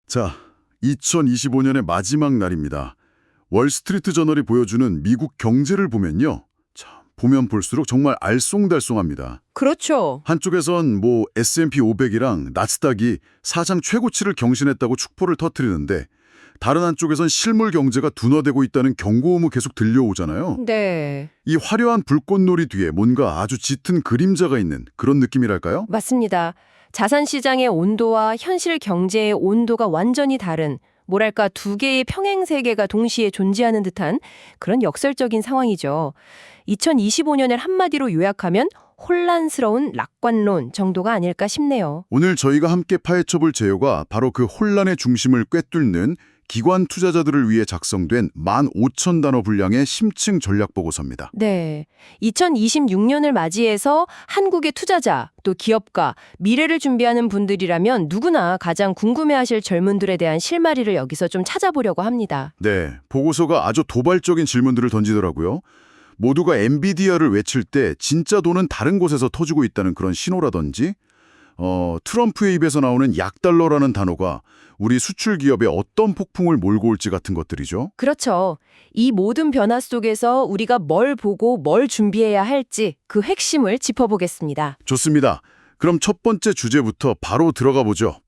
자, 2025년의 마지막 날입니다. 월스트리트 저널이 보여주는 미국 경제를 보면요. 참, 보면 볼수록 정말 알쏭달쏭합니다. 그렇죠. 한쪽에선 S&P 500이랑 나스닥이 사상 최고치를 경신했다고 축포를 터뜨리는데 다른 한쪽에선 실물 경제가 둔화되고 있다는 경고음이 계속 들려오잖아요. 네, 이 화려한 불꽃놀이 뒤에 뭔가 아주 짙은 그림자가 있는 그런 느낌이랄까요? 맞습니다. 자산 시장의 온도와 현실 경제의 온도가 완전히 다른, 뭐랄까 두 개의 평행 세계가 동시에 존재하는 듯한 그런 역설적인 상황이죠. 2025년을 한마디로 요약하면 혼란스러운 낙관론 정도가 아닐까 싶네요. 오늘 저희가 함께 파헤쳐볼 제요가 바로 그 혼란의 중심을 꿰뚫는 기관 투자자들을 위해 작성된 15,000단어 분량의 심층 전략 보고서입니다. 네, 2026년을 맞이해서 한국의 투자자, 또 기업가, 미래를 준비하는 분들이라면 누구나 가장 궁금해하실 질문들에 대한 실마리를 여기서 좀 찾아보려고 합니다. 네, 보고서가 아주 도발적인 질문들을 던지더라고요. 모두가 엔비디아를 외칠 때 진짜 돈은 다른 곳에서 터지고 있다는 그런 신호라든지 트럼프의 입에서 나오는 약달러라는 단어가 우리 수출 기업에 어떤 폭풍을 몰고 올지 같은 것들이죠. 그렇죠. 이 모든 변화 속에서 우리가 뭘 보고 뭘 준비해야 할지 그 핵심을 짚어보겠습니다. 좋습니다. 그럼 첫 번째 주제부터 바로 들어가 보죠.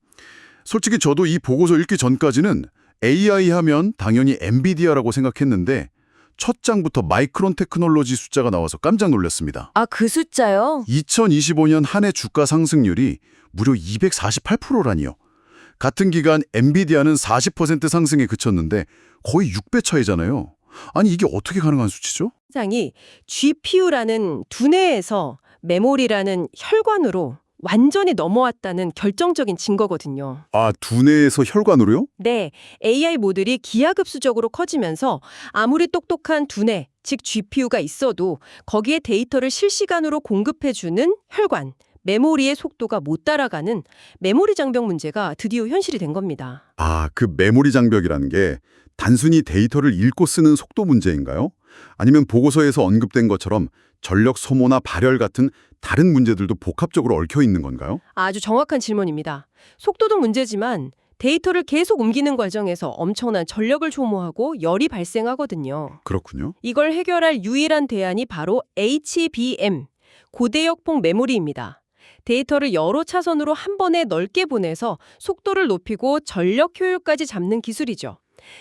솔직히 저도 이 보고서 읽기 전까지는 AI 하면 당연히 엔비디아라고 생각했는데 첫 장부터 마이크론 테크놀로지 숫자가 나와서 깜짝 놀랐습니다. 아, 그 숫자요? 2025년 한 해 주가 상승률이 무려 248%라니요. 같은 기간 엔비디아는 40% 상승에 그쳤는데 거의 6배 차이잖아요. 아니 이게 어떻게 가능한 수치죠? 장이 GPU라는 두뇌에서 메모리라는 혈관으로 완전히 넘어왔다는 결정적인 증거거든요. 아, 두뇌에서 혈관으로요? 네, AI 모듈이 기하급수적으로 커지면서 아무리 똑똑한 두뇌, 즉 GPU가 있어도 거기에 데이터를 실시간으로 공급해주는 혈관, 메모리의 속도가 못 따라가는 메모리 장벽 문제가 드디어 현실이 된 겁니다. 아, 그 메모리 장벽이라는 게 단순히 데이터를 읽고 쓰는 속도 문제인가요? 아니면 보고서에서 언급된 것처럼 전력 소모나 발열 같은 다른 문제들도 복합적으로 얽혀 있는 건가요? 아주 정확한 질문입니다. 속도도 문제지만 데이터를 계속 옮기는 과정에서 엄청난 전력을 소모하고 열이 발생하거든요. 그렇군요. 이걸 해결할 유일한 대안이 바로 HBM, 고대역폭 메모리입니다. 데이터를 여러 차선으로 한 번에 넓게 보내서 속도를 높이고 전력 효율까지 잡는 기술이죠.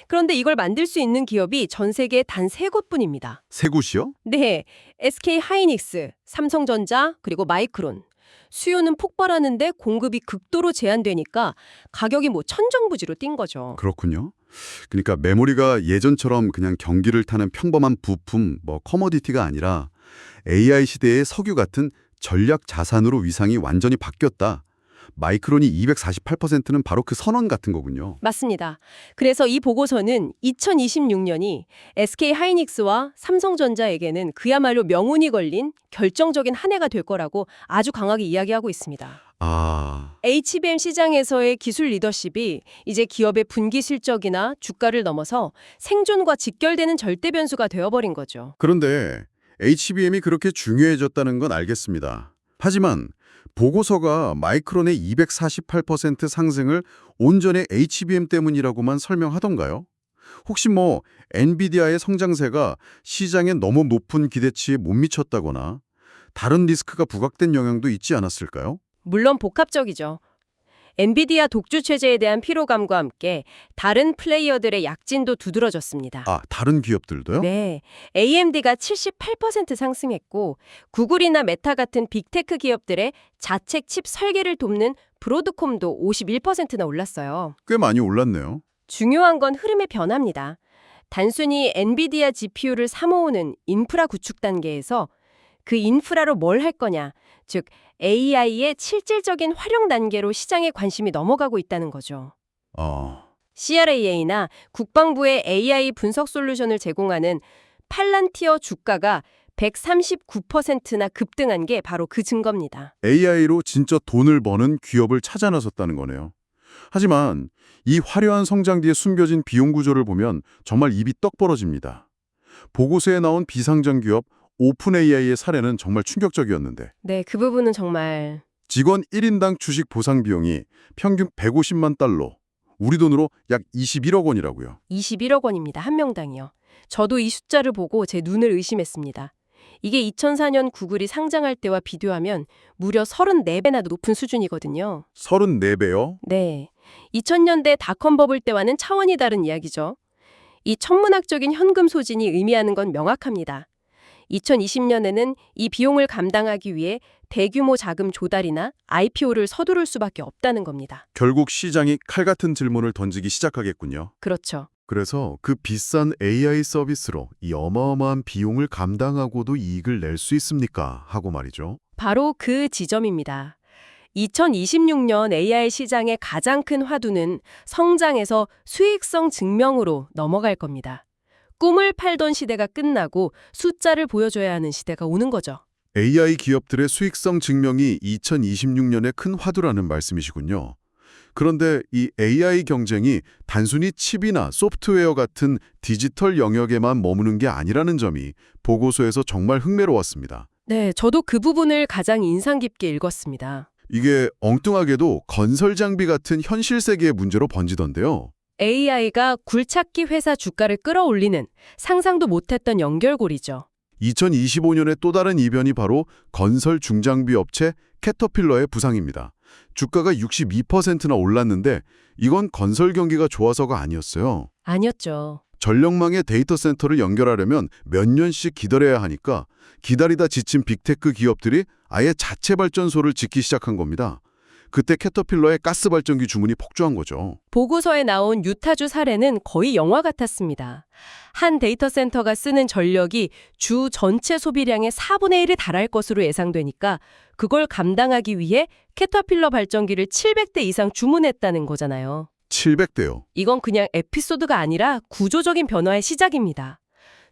그런데 이걸 만들 수 있는 기업이 전 세계에 단 3곳뿐입니다. 세 곳이요? 네, SK 하이닉스, 삼성전자, 그리고 마이크론. 수요는 폭발하는데 공급이 극도로 제한되니까 가격이 천정부지로 뛴 거죠. 그렇군요. 그러니까 메모리가 예전처럼 그냥 경기를 타는 평범한 부품, 커머디티가 아니라 AI 시대의 석유 같은 전략 자산으로 위상이 완전히 바뀌었다. 마이크론이 248%는 바로 그 선언 같은 거군요. 맞습니다. 그래서 이 보고서는 2026년이 SK 하이닉스와 삼성전자에게는 그야말로 명운이 걸린 결정적인 한 해가 될 거라고 아주 강하게 이야기하고 있습니다. 아, HBM 시장에서의 기술 리더십이 이제 기업의 분기 실적이나 주가를 넘어서 생존과 직결되는 절대 변수가 되어버린 거죠. 그런데 HBM이 그렇게 중요해졌다는 건 알겠습니다. 하지만 보고서가 마이크론의 248% 상승을 온전히 HBM 때문이라고만 설명하던가요? 혹시 엔비디아의 성장세가 시장에 너무 높은 기대치에 못 미쳤다거나 다른 리스크가 부각된 영향도 있지 않았을까요? 물론 복합적이죠. 엔비디아 독주 체제에 대한 피로감과 함께 다른 플레이어들의 약진도 두드러졌습니다. 아, 다른 기업들도요? 네, AMD가 78% 상승했고 구글이나 메타 같은 빅테크 기업들의 자체 칩 설계를 돕는 브로드콤도 51%나 올랐어요. 꽤 많이 올랐네요. 중요한 건 흐름의 변화입니다. 단순히 엔비디아 GPU를 사모으는 인프라 구축 단계에서 그 인프라로 뭘 할 거냐, 즉 AI의 실질적인 활용 단계로 시장의 관심이 넘어가고 있다는 거죠. CRAA나 국방부의 AI 분석 솔루션을 제공하는 팔란티어 주가가 139%나 급등한 게 바로 그 증거입니다. AI로 진짜 돈을 버는 기업을 찾아 나섰다는 거네요. 하지만 이 화려한 성장 뒤에 숨겨진 비용 구조를 보면 정말 입이 떡 벌어집니다. 보고서에 나온 비상장 기업 오픈 AI의 사례는 정말 충격적이었는데 네, 그 부분은 정말 직원 1인당 주식 보상 비용이 평균 150만 달러, 우리 돈으로 약 21억 원이라고요. 21억 원입니다. 한 명당이요. 저도 이 숫자를 보고 제 눈을 의심했습니다. 이게 2004년 구글이 상장할 때와 비교하면 무려 34배나 높은 수준이거든요. 34배요? 네. 2000년대 닷컴 버블 때와는 차원이 다른 이야기죠. 이 천문학적인 현금 소진이 의미하는 건 명확합니다. 2020년에는 이 비용을 감당하기 위해 대규모 자금 조달이나 IPO를 서두를 수밖에 없다는 겁니다. 결국 시장이 칼 같은 질문을 던지기 시작하겠군요. 그렇죠. 그래서 그 비싼 AI 서비스로 이 어마어마한 비용을 감당하고도 이익을 낼 수 있습니까? 하고 말이죠. 바로 그 지점입니다. 2026년 AI 시장의 가장 큰 화두는 성장에서 수익성 증명으로 넘어갈 겁니다. 꿈을 팔던 시대가 끝나고 숫자를 보여줘야 하는 시대가 오는 거죠. AI 기업들의 수익성 증명이 2026년의 큰 화두라는 말씀이시군요. 그런데 이 AI 경쟁이 단순히 칩이나 소프트웨어 같은 디지털 영역에만 머무는 게 아니라는 점이 보고서에서 정말 흥미로웠습니다. 네, 저도 그 부분을 가장 인상 깊게 읽었습니다. 이게 엉뚱하게도 건설 장비 같은 현실 세계의 문제로 번지던데요. AI가 굴착기 회사 주가를 끌어올리는 상상도 못했던 연결고리죠. 2025년의 또 다른 이변이 바로 건설 중장비 업체 캐터필러의 부상입니다. 주가가 62%나 올랐는데 이건 건설 경기가 좋아서가 아니었어요. 아니었죠. 전력망에 데이터 센터를 연결하려면 몇 년씩 기다려야 하니까 기다리다 지친 빅테크 기업들이 아예 자체 발전소를 짓기 시작한 겁니다. 그때 캐터필러의 가스 발전기 주문이 폭주한 거죠. 보고서에 나온 유타주 사례는 거의 영화 같았습니다. 한 데이터 센터가 쓰는 전력이 주 전체 소비량의 4분의 1에 달할 것으로 예상되니까 그걸 감당하기 위해 캐터필러 발전기를 700대 이상 주문했다는 거잖아요. 700대요. 이건 그냥 에피소드가 아니라 구조적인 변화의 시작입니다.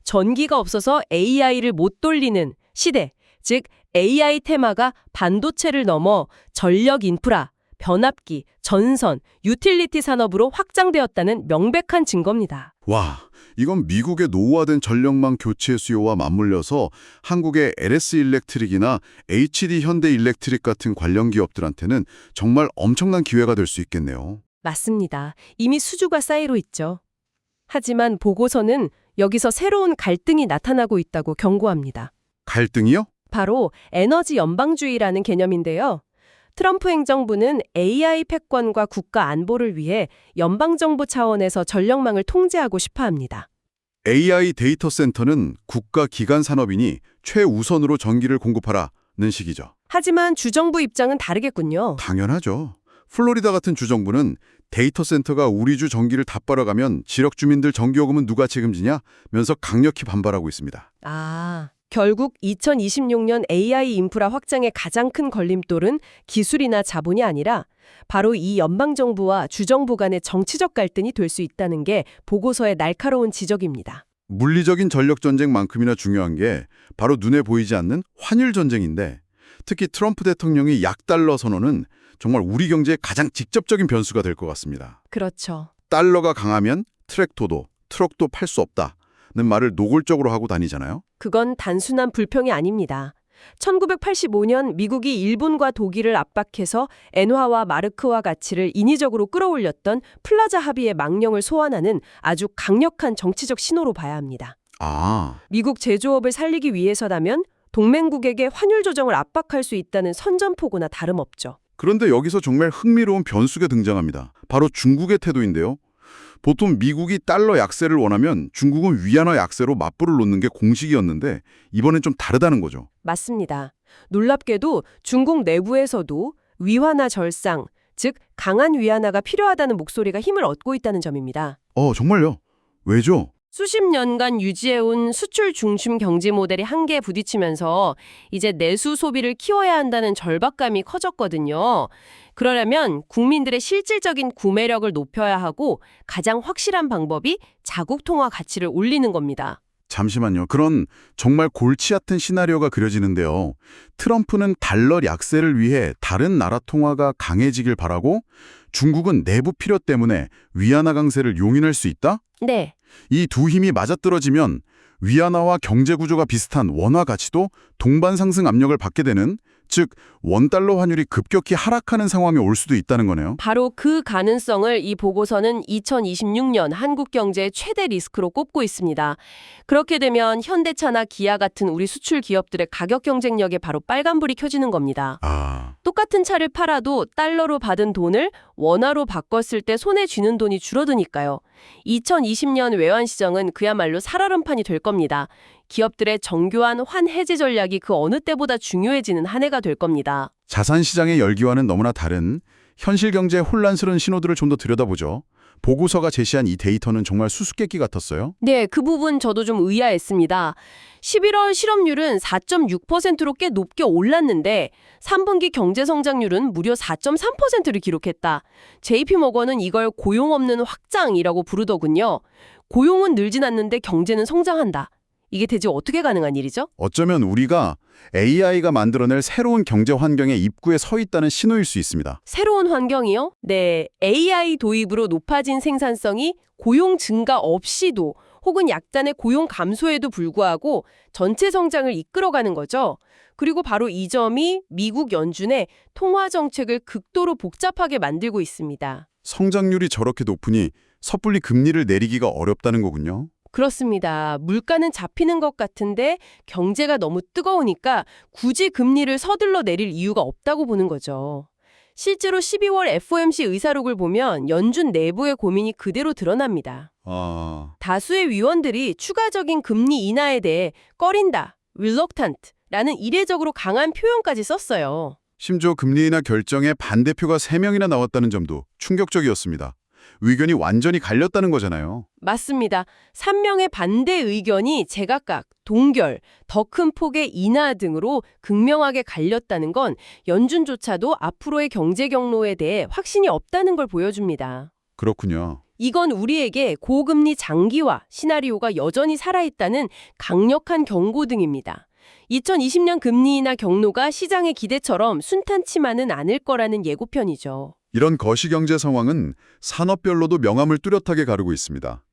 전기가 없어서 AI를 못 돌리는 시대, 즉 AI 테마가 반도체를 넘어 전력 인프라, 변압기, 전선, 유틸리티 산업으로 확장되었다는 명백한 증거입니다. 와, 이건 미국의 노후화된 전력망 교체 수요와 맞물려서 한국의 LS 일렉트릭이나 HD 현대 일렉트릭 같은 관련 기업들한테는 정말 엄청난 기회가 될 수 있겠네요. 맞습니다. 이미 수주가 쌓이고 있죠. 하지만 보고서는 여기서 새로운 갈등이 나타나고 있다고 경고합니다. 갈등이요? 바로 에너지 연방주의라는 개념인데요. 트럼프 행정부는 AI 패권과 국가 안보를 위해 연방정부 차원에서 전력망을 통제하고 싶어 합니다. AI 데이터 센터는 국가 기관 산업이니 최우선으로 전기를 공급하라는 식이죠. 하지만 주정부 입장은 다르겠군요. 당연하죠. 플로리다 같은 주정부는 데이터 센터가 우리 주 전기를 다 빨아가면 지역 주민들 전기요금은 누가 책임지냐? 면서 강력히 반발하고 있습니다. 결국 2026년 AI 인프라 확장의 가장 큰 걸림돌은 기술이나 자본이 아니라 바로 이 연방정부와 주정부 간의 정치적 갈등이 될 수 있다는 게 보고서의 날카로운 지적입니다. 물리적인 전력 전쟁만큼이나 중요한 게 바로 눈에 보이지 않는 환율 전쟁인데 특히 트럼프 대통령의 약달러 선언은 정말 우리 경제에 가장 직접적인 변수가 될 것 같습니다. 그렇죠. 달러가 강하면 트럭도 팔 수 없다는 말을 노골적으로 하고 다니잖아요. 그건 단순한 불평이 아닙니다. 1985년 미국이 일본과 독일을 압박해서 엔화와 마르크화 가치를 인위적으로 끌어올렸던 플라자 합의의 망령을 소환하는 아주 강력한 정치적 신호로 봐야 합니다. 미국 제조업을 살리기 위해서라면 동맹국에게 환율 조정을 압박할 수 있다는 선전포고나 다름없죠. 그런데 여기서 정말 흥미로운 변수가 등장합니다. 바로 중국의 태도인데요. 보통 미국이 달러 약세를 원하면 중국은 위안화 약세로 맞불을 놓는 게 공식이었는데 이번엔 좀 다르다는 거죠. 맞습니다. 놀랍게도 중국 내부에서도 위안화 절상, 즉 강한 위안화가 필요하다는 목소리가 힘을 얻고 있다는 점입니다. 정말요? 왜죠? 수십 년간 유지해온 수출 중심 경제 모델이 한계에 부딪히면서 이제 내수 소비를 키워야 한다는 절박감이 커졌거든요. 그러려면 국민들의 실질적인 구매력을 높여야 하고 가장 확실한 방법이 자국 통화 가치를 올리는 겁니다. 잠시만요. 그런 정말 골치 같은 시나리오가 그려지는데요. 트럼프는 달러 약세를 위해 다른 나라 통화가 강해지길 바라고 중국은 내부 필요 때문에 위안화 강세를 용인할 수 있다? 네. 이 두 힘이 맞아떨어지면 위안화와 경제 구조가 비슷한 원화 가치도 동반 상승 압력을 받게 되는 즉 원달러 환율이 급격히 하락하는 상황이 올 수도 있다는 거네요. 바로 그 가능성을 이 보고서는 2026년 한국 경제의 최대 리스크로 꼽고 있습니다. 그렇게 되면 현대차나 기아 같은 우리 수출 기업들의 가격 경쟁력에 바로 빨간불이 켜지는 겁니다. 아, 똑같은 차를 팔아도 달러로 받은 돈을 원화로 바꿨을 때 손에 쥐는 돈이 줄어드니까요. 2020년 외환 시장은 그야말로 살얼음판이 될 겁니다. 기업들의 정교한 환해제 전략이 그 어느 때보다 중요해지는 한 해가 될 겁니다. 자산 시장의 열기와는 너무나 다른 현실 경제의 혼란스러운 신호들을 좀 더 들여다보죠. 보고서가 제시한 이 데이터는 정말 수수께끼 같았어요. 네, 그 부분 저도 좀 의아했습니다. 11월 실업률은 4.6%로 꽤 높게 올랐는데 3분기 경제 성장률은 무려 4.3%를 기록했다. JP모건은 이걸 고용 없는 확장이라고 부르더군요. 고용은 늘진 않는데 경제는 성장한다. 이게 대체 어떻게 가능한 일이죠? 어쩌면 우리가 AI가 만들어낼 새로운 경제 환경의 입구에 서 있다는 신호일 수 있습니다. 새로운 환경이요? 네, AI 도입으로 높아진 생산성이 고용 증가 없이도 혹은 약간의 고용 감소에도 불구하고 전체 성장을 이끌어가는 거죠. 그리고 바로 이 점이 미국 연준의 통화 정책을 극도로 복잡하게 만들고 있습니다. 성장률이 저렇게 높으니 섣불리 금리를 내리기가 어렵다는 거군요. 그렇습니다. 물가는 잡히는 것 같은데 경제가 너무 뜨거우니까 굳이 금리를 서둘러 내릴 이유가 없다고 보는 거죠. 실제로 12월 FOMC 의사록을 보면 연준 내부의 고민이 그대로 드러납니다. 다수의 위원들이 추가적인 금리 인하에 대해 꺼린다, reluctant 라는 이례적으로 강한 표현까지 썼어요. 심지어 금리 인하 결정에 반대표가 3명이나 나왔다는 점도 충격적이었습니다. 의견이 완전히 갈렸다는 거잖아요. 맞습니다. 3명의 반대 의견이 제각각 동결, 더 큰 폭의 인하 등으로 극명하게 갈렸다는 건 연준조차도 앞으로의 경제 경로에 대해 확신이 없다는 걸 보여줍니다. 그렇군요. 이건 우리에게 고금리 장기화 시나리오가 여전히 살아있다는 강력한 경고등입니다. 2020년 금리 인하 경로가 시장의 기대처럼 순탄치만은 않을 거라는 예고편이죠. 이런 거시경제 상황은 산업별로도 명암을 뚜렷하게 가르고 있습니다.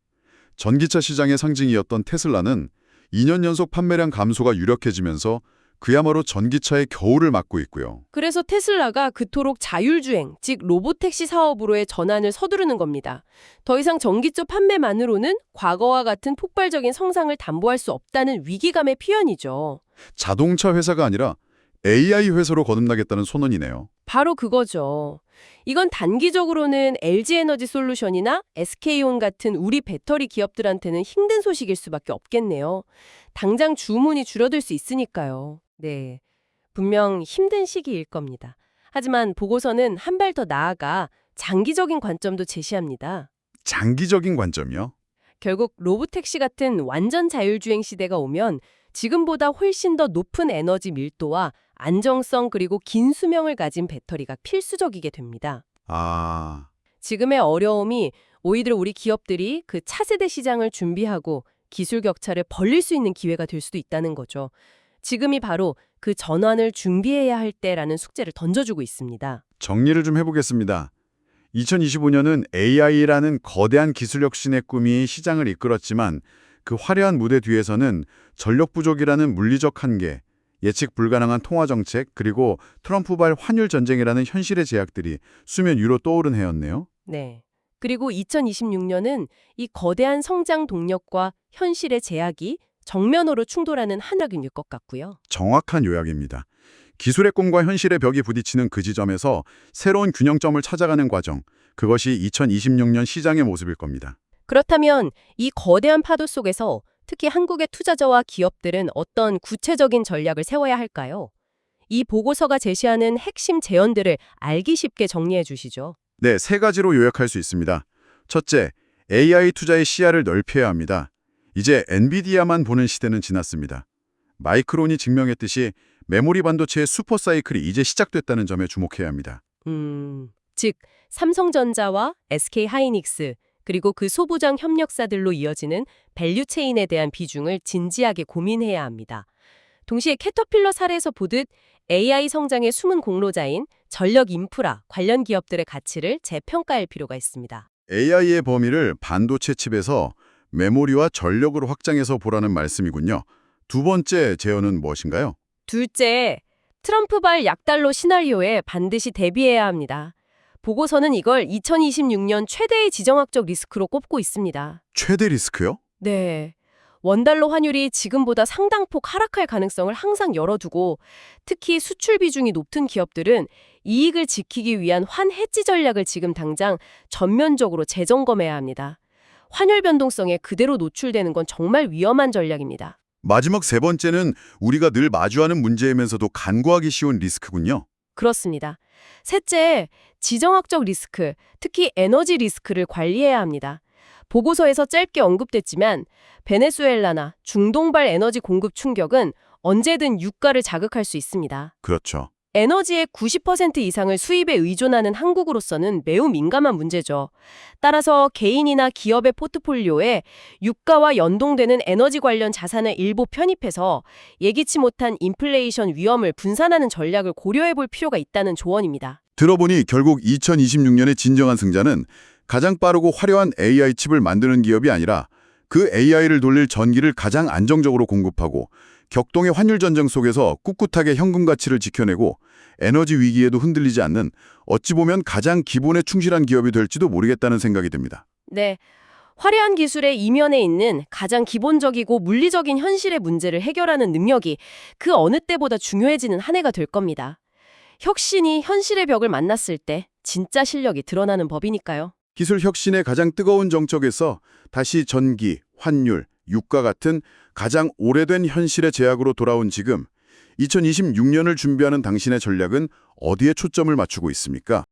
전기차 시장의 상징이었던 테슬라는 2년 연속 판매량 감소가 유력해지면서 그야말로 전기차의 겨울을 맞고 있고요. 그래서 테슬라가 그토록 자율주행, 즉 로보택시 사업으로의 전환을 서두르는 겁니다. 더 이상 전기차 판매만으로는 과거와 같은 폭발적인 성장을 담보할 수 없다는 위기감의 표현이죠. 자동차 회사가 아니라 AI 회사로 거듭나겠다는 선언이네요. 바로 그거죠. 이건 단기적으로는 LG에너지솔루션이나 SK온 같은 우리 배터리 기업들한테는 힘든 소식일 수밖에 없겠네요. 당장 주문이 줄어들 수 있으니까요. 네, 분명 힘든 시기일 겁니다. 하지만 보고서는 한 발 더 나아가 장기적인 관점도 제시합니다. 장기적인 관점이요? 결국 로보택시 같은 완전 자율주행 시대가 오면 지금보다 훨씬 더 높은 에너지 밀도와 안정성 그리고 긴 수명을 가진 배터리가 필수적이게 됩니다. 아, 지금의 어려움이 오히려 우리 기업들이 그 차세대 시장을 준비하고 기술 격차를 벌릴 수 있는 기회가 될 수도 있다는 거죠. 지금이 바로 그 전환을 준비해야 할 때라는 숙제를 던져주고 있습니다. 정리를 좀 해보겠습니다. 2025년은 AI라는 거대한 기술 혁신의 꿈이 시장을 이끌었지만 그 화려한 무대 뒤에서는 전력 부족이라는 물리적 한계, 예측 불가능한 통화 정책, 그리고 트럼프발 환율 전쟁이라는 현실의 제약들이 수면 위로 떠오른 해였네요. 네. 그리고 2026년은 이 거대한 성장 동력과 현실의 제약이 정면으로 충돌하는 한 학기일 것 같고요. 정확한 요약입니다. 기술의 꿈과 현실의 벽이 부딪히는 그 지점에서 새로운 균형점을 찾아가는 과정, 그것이 2026년 시장의 모습일 겁니다. 그렇다면 이 거대한 파도 속에서 특히 한국의 투자자와 기업들은 어떤 구체적인 전략을 세워야 할까요? 이 보고서가 제시하는 핵심 제언들을 알기 쉽게 정리해 주시죠. 네, 3가지로 요약할 수 있습니다. 첫째, AI 투자의 시야를 넓혀야 합니다. 이제 엔비디아만 보는 시대는 지났습니다. 마이크론이 증명했듯이 메모리 반도체의 슈퍼사이클이 이제 시작됐다는 점에 주목해야 합니다. 즉 삼성전자와 SK하이닉스 그리고 그 소부장 협력사들로 이어지는 밸류체인에 대한 비중을 진지하게 고민해야 합니다. 동시에 캐터필러 사례에서 보듯 AI 성장의 숨은 공로자인 전력 인프라 관련 기업들의 가치를 재평가할 필요가 있습니다. AI의 범위를 반도체 칩에서 메모리와 전력으로 확장해서 보라는 말씀이군요. 두 번째 제언은 무엇인가요? 둘째, 트럼프발 약달러 시나리오에 반드시 대비해야 합니다. 보고서는 이걸 2026년 최대의 지정학적 리스크로 꼽고 있습니다. 최대 리스크요? 네. 원달러 환율이 지금보다 상당폭 하락할 가능성을 항상 열어두고 특히 수출 비중이 높은 기업들은 이익을 지키기 위한 환 해지 전략을 지금 당장 전면적으로 재점검해야 합니다. 환율 변동성에 그대로 노출되는 건 정말 위험한 전략입니다. 마지막 세 번째는 우리가 늘 마주하는 문제이면서도 간과하기 쉬운 리스크군요. 그렇습니다. 셋째, 지정학적 리스크, 특히 에너지 리스크를 관리해야 합니다. 보고서에서 짧게 언급됐지만 베네수엘라나 중동발 에너지 공급 충격은 언제든 유가를 자극할 수 있습니다. 그렇죠. 에너지의 90% 이상을 수입에 의존하는 한국으로서는 매우 민감한 문제죠. 따라서 개인이나 기업의 포트폴리오에 유가와 연동되는 에너지 관련 자산을 일부 편입해서 예기치 못한 인플레이션 위험을 분산하는 전략을 고려해 볼 필요가 있다는 조언입니다. 들어보니 결국 2026년의 진정한 승자는 가장 빠르고 화려한 AI 칩을 만드는 기업이 아니라 그 AI를 돌릴 전기를 가장 안정적으로 공급하고 격동의 환율 전쟁 속에서 꿋꿋하게 현금 가치를 지켜내고 에너지 위기에도 흔들리지 않는 어찌 보면 가장 기본에 충실한 기업이 될지도 모르겠다는 생각이 듭니다. 네. 화려한 기술의 이면에 있는 가장 기본적이고 물리적인 현실의 문제를 해결하는 능력이 그 어느 때보다 중요해지는 한 해가 될 겁니다. 혁신이 현실의 벽을 만났을 때 진짜 실력이 드러나는 법이니까요. 기술 혁신의 가장 뜨거운 정적에서 다시 전기, 환율, 유가 같은 가장 오래된 현실의 제약으로 돌아온 지금 2026년을 준비하는 당신의 전략은 어디에 초점을 맞추고 있습니까?